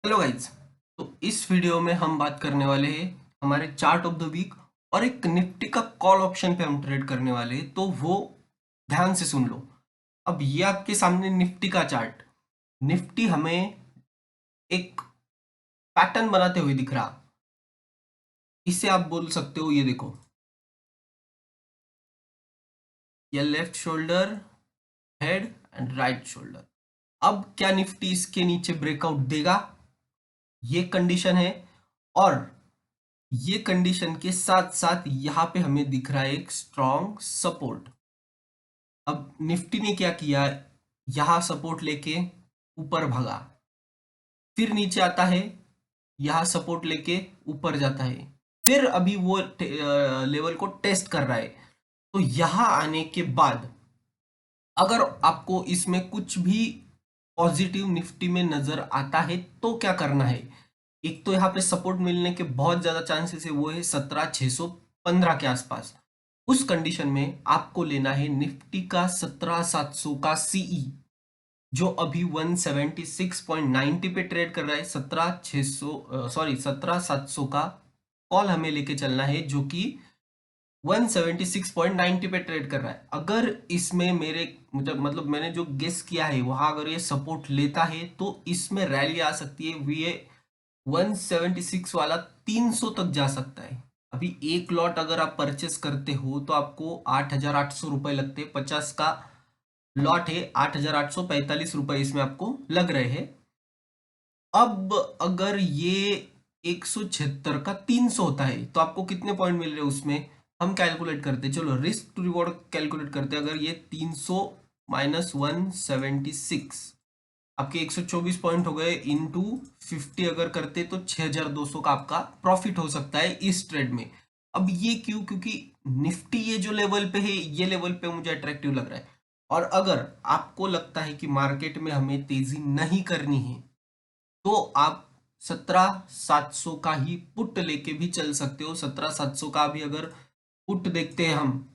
Hello guys. तो इस video में हम बात करने वाले हैं हमारे चार्ट ऑफ द वीक और एक निफ्टी का कॉल ऑप्शन पे हम ट्रेड करने वाले हैं, तो वो ध्यान से सुन लो। अब ये आपके सामने निफ्टी का चार्ट। निफ्टी हमें एक पैटर्न बनाते हुए दिख रहा। इसे आप बोल सकते हो, ये देखो, ये left shoulder, head and right shoulder. अब क्या निफ्टी इसके नीचे ब्रेकआउट देगा? ये कंडीशन है। और ये कंडीशन के साथ साथ यहाँ पे हमें दिख रहा है एक स्ट्रॉन्ग सपोर्ट। अब निफ्टी ने क्या किया, यहां सपोर्ट लेके ऊपर भागा, फिर नीचे आता है, यहां सपोर्ट लेके ऊपर जाता है, फिर अभी वो लेवल को टेस्ट कर रहा है। तो यहां आने के बाद अगर आपको इसमें कुछ भी पॉजिटिव निफ्टी में नजर आता है तो क्या करना है? एक तो यहाँ पे सपोर्ट मिलने के बहुत ज्यादा चांसेस है, वो है 17,615 के आसपास। उस कंडीशन में आपको लेना है निफ्टी का 17,700 का सीई, जो अभी 176.90 पे ट्रेड कर रहा है। 17,700 का कॉल हमें लेके चलना है, जो कि 176.90 पे ट्रेड कर रहा है। अगर इसमें मेरे मतलब मैंने जो गेस किया है वहां अगर ये सपोर्ट लेता है तो इसमें रैली आ सकती है। ये 176 वाला 300 तक जा सकता है। अभी एक लॉट अगर आप परचेस करते हो तो आपको 8,800 रुपए लगते हैं। 50 का लॉट है, 8,845 रुपए इसमें आपको लग रहे हैं। अब अगर ये 176 का 300 होता है तो आपको कितने पॉइंट मिल रहे हैं उसमें? हम कैलकुलेट करते हैं, चलो रिस्क टू रिवॉर्ड कैलकुलेट करते हैं। अगर ये 300 माइनस 176, आपके 124 पॉइंट हो गए। इनटू 50 अगर करते तो 6,200 का आपका प्रॉफिट हो सकता है इस ट्रेड में। अब ये क्यों? क्योंकि निफ्टी ये जो लेवल पे है, ये लेवल पे मुझे अट्रैक्टिव लग रहा है। और अगर आपको लगता है कि मार्केट में हमें तेजी नहीं करनी है तो आप 17,700 का ही पुट लेके भी चल सकते हो। 17,700 का भी अगर पुट देखते हैं हम,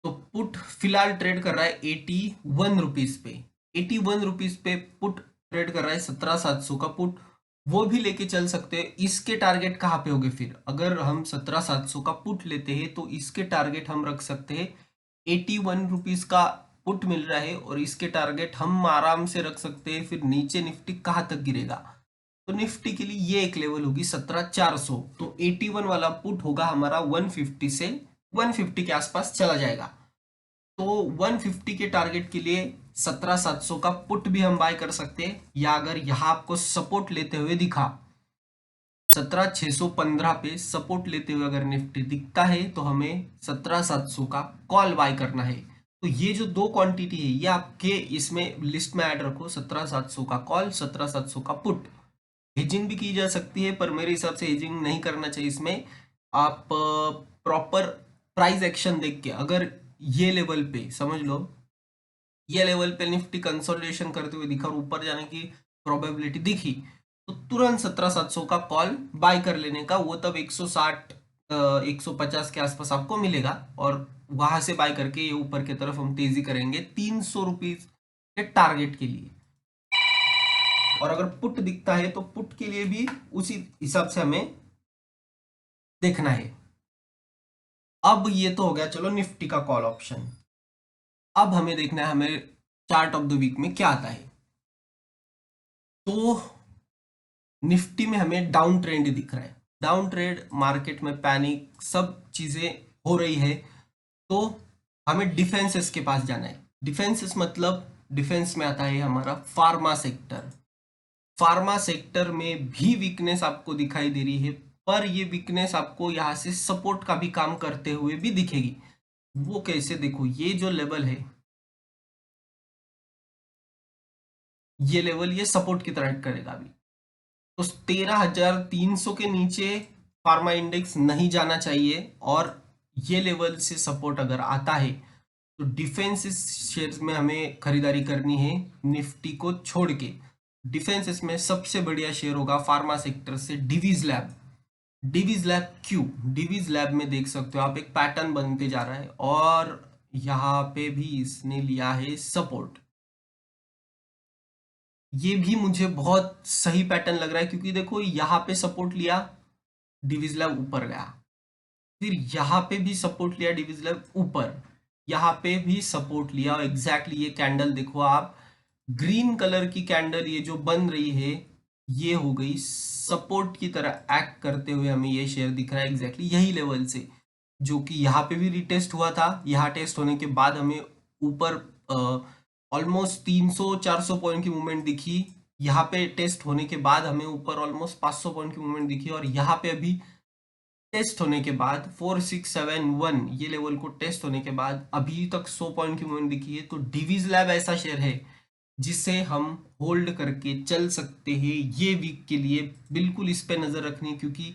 तो पुट फिलहाल ट्रेड कर रहा है 81 रुपीज पे। 81 रुपीज पे पुट ट्रेड कर रहा है 17,700 का पुट। वो भी लेके चल सकते हैं। इसके टारगेट कहाँ पे होंगे फिर? अगर हम 17,700 का पुट लेते हैं तो इसके टारगेट हम रख सकते हैं 81 रुपीज का पुट मिल रहा है, और इसके टारगेट हम आराम से रख सकते हैं फिर नीचे निफ्टी कहाँ तक गिरेगा। तो निफ्टी के लिए ये एक लेवल होगी 17,400। तो 81 वाला पुट होगा हमारा 150 से 150 के आसपास चला जाएगा। तो 150 के टारगेट के लिए 17,700 का पुट भी हम बाय कर सकते हैं। या अगर यहाँ आपको सपोर्ट लेते हुए दिखा, 17,615 पे सपोर्ट लेते हुए अगर निफ्टी दिखता है तो हमें 17,700 का कॉल बाय करना है। तो ये जो दो क्वांटिटी है ये आपके इसमें लिस्ट में ऐड रखो, 17,700 का कॉल, 17,700 का पुट। हेजिंग भी की जा सकती है पर मेरे हिसाब से हेजिंग नहीं करना चाहिए इसमें। आप प्रॉपर प्राइस एक्शन देख के, अगर ये लेवल पे समझ लो, ये लेवल पे निफ्टी कंसोलिडेशन करते हुए दिखा और ऊपर जाने की प्रोबेबिलिटी दिखी, तो तुरंत 17,700 का कॉल बाय कर लेने का। वो तब 160 150 के आसपास आपको मिलेगा, और वहां से बाय करके ये ऊपर की तरफ हम तेजी करेंगे 300 रुपीज के टारगेट के लिए। और अगर पुट दिखता है तो पुट के लिए भी उसी हिसाब से हमें देखना है। अब ये तो हो गया चलो निफ्टी का कॉल ऑप्शन। अब हमें देखना है हमें चार्ट ऑफ द वीक में क्या आता है। तो निफ्टी में हमें डाउन ट्रेंड दिख रहा है। डाउन ट्रेंड, मार्केट में पैनिक, सब चीजें हो रही है। तो हमें डिफेंसेस के पास जाना है। डिफेंसेस मतलब डिफेंस में आता है हमारा फार्मा सेक्टर। फार्मा सेक्टर में भी वीकनेस आपको दिखाई दे रही है, पर ये वीकनेस आपको यहाँ से सपोर्ट का भी काम करते हुए भी दिखेगी। वो कैसे? देखो, ये जो लेवल है, ये लेवल ये सपोर्ट की तरह act करेगा अभी। तो 13,300 के नीचे फार्मा इंडेक्स नहीं जाना चाहिए। और ये लेवल से सपोर्ट अगर आता है तो डिफेंस शेयर्स में हमें खरीदारी करनी है निफ्टी को छोड़ के। डिफेंस में सबसे बढ़िया शेयर होगा फार्मा सेक्टर से डिवीज लैब। डिवीज लैब क्यों? डिवीज लैब में देख सकते हो आप एक पैटर्न बनते जा रहा है, और यहाँ पे भी इसने लिया है सपोर्ट। ये भी मुझे बहुत सही पैटर्न लग रहा है, क्योंकि देखो यहाँ पे सपोर्ट लिया, डिविज लैब ऊपर गया, फिर यहाँ पे भी सपोर्ट लिया, डिविज लैब ऊपर, यहाँ पे भी सपोर्ट लिया, और एग्जैक्टली ये कैंडल देखो आप, ग्रीन कलर की कैंडल ये जो बन रही है, ये हो गई सपोर्ट की तरह एक्ट करते हुए हमें ये शेयर दिख रहा है एग्जैक्टली यही लेवल से, जो कि यहाँ पे भी रिटेस्ट हुआ था। यहाँ टेस्ट होने के बाद हमें ऊपर ऑलमोस्ट 300-400 पॉइंट की मूवमेंट दिखी, यहाँ पे टेस्ट होने के बाद हमें ऊपर ऑलमोस्ट 500 पॉइंट की मूवमेंट दिखी, और यहाँ पे अभी टेस्ट होने के बाद 4671 ये लेवल को टेस्ट होने के बाद अभी तक 100 पॉइंट की मूवमेंट दिखी है। तो डिवीज लैब ऐसा शेयर है जिसे हम होल्ड करके चल सकते हैं ये वीक के लिए, बिल्कुल इस पे नजर रखनी है, क्योंकि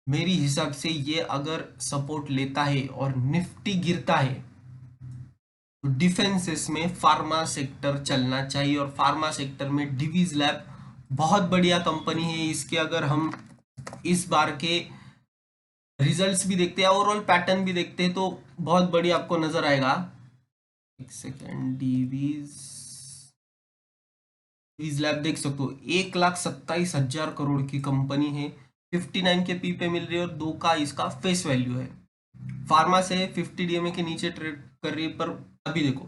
मेरी हिसाब से ये अगर सपोर्ट लेता है और निफ्टी गिरता है तो डिफेंसेस में फार्मा सेक्टर चलना चाहिए, और फार्मा सेक्टर में डिवीज लैब बहुत बढ़िया कंपनी है। इसके अगर हम इस बार के रिजल्ट्स भी देखते हैं, ओवरऑल पैटर्न भी देखते हैं, तो बहुत बढ़िया आपको नजर आएगा। एक सेकेंड, डिवीज लैब देख सकते हो, 1,27,000 करोड़ की कंपनी है, 59 के पी पे मिल रही है, और 2 का इसका फेस वैल्यू है। फार्मा से 50 डीएमए के नीचे ट्रेड कर रही है, पर अभी देखो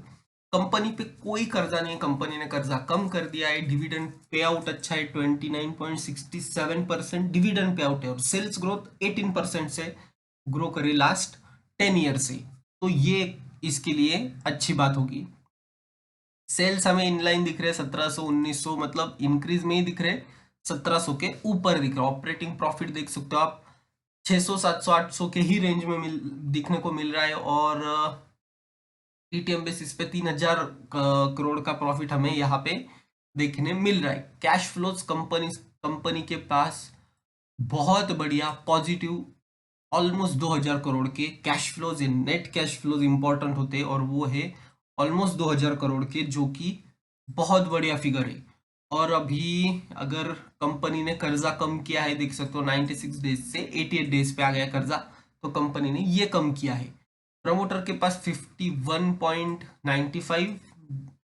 कंपनी पे कोई कर्जा नहीं है, कंपनी ने कर्जा कम कर दिया है, डिविडेंड पे आउट अच्छा है, 29.67% डिविडेंड पे आउट है, और सेल्स ग्रोथ 18% से ग्रो करे लास्ट 10 ईयर से, तो ये इसके लिए अच्छी बात होगी। सेल्स हमें इनलाइन दिख रहे हैं 1700-1900, मतलब इंक्रीज में ही दिख रहे, 1700 के ऊपर दिख रहा है। ऑपरेटिंग प्रॉफिट देख सकते हो आप 600, 700, 800 के ही रेंज में दिखने को मिल रहा है, और टीटीएम बेसिस पे 3,000 करोड़ का प्रॉफिट हमें यहाँ पे देखने मिल रहा है। कैश फ्लोज कंपनी के पास बहुत बढ़िया पॉजिटिव ऑलमोस्ट 2,000 करोड़ के cash flows, net cash flows important होते हैं, और वो है ऑलमोस्ट 2,000 करोड़ के, जो कि बहुत बढ़िया फिगर है। और अभी अगर कंपनी ने कर्जा कम किया है, देख सकते हो 96 डेज से 88 डेज पे आ गया कर्जा, तो कंपनी ने ये कम किया है। प्रमोटर के पास 51.95,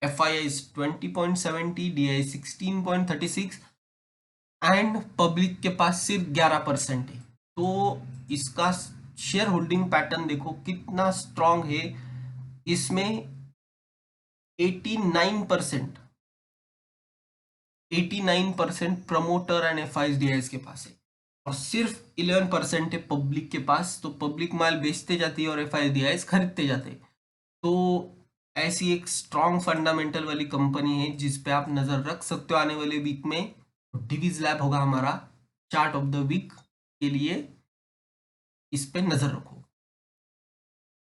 FII 20.70, DI 16.36, एंड पब्लिक के पास सिर्फ 11% है। तो इसका शेयर होल्डिंग पैटर्न देखो कितना स्ट्रांग है, इसमें 89% 89% प्रमोटर एंड FIDs के पास है, और सिर्फ 11% है पब्लिक के पास। तो पब्लिक माल बेचते जाती है और FIDs खरीदते जाते हैं। तो ऐसी एक स्ट्रांग फंडामेंटल वाली कंपनी है जिस पे आप नजर रख सकते हो आने वाले वीक में। डिवीज लैब होगा हमारा चार्ट ऑफ द वीक के लिए, इस पे नजर रखो।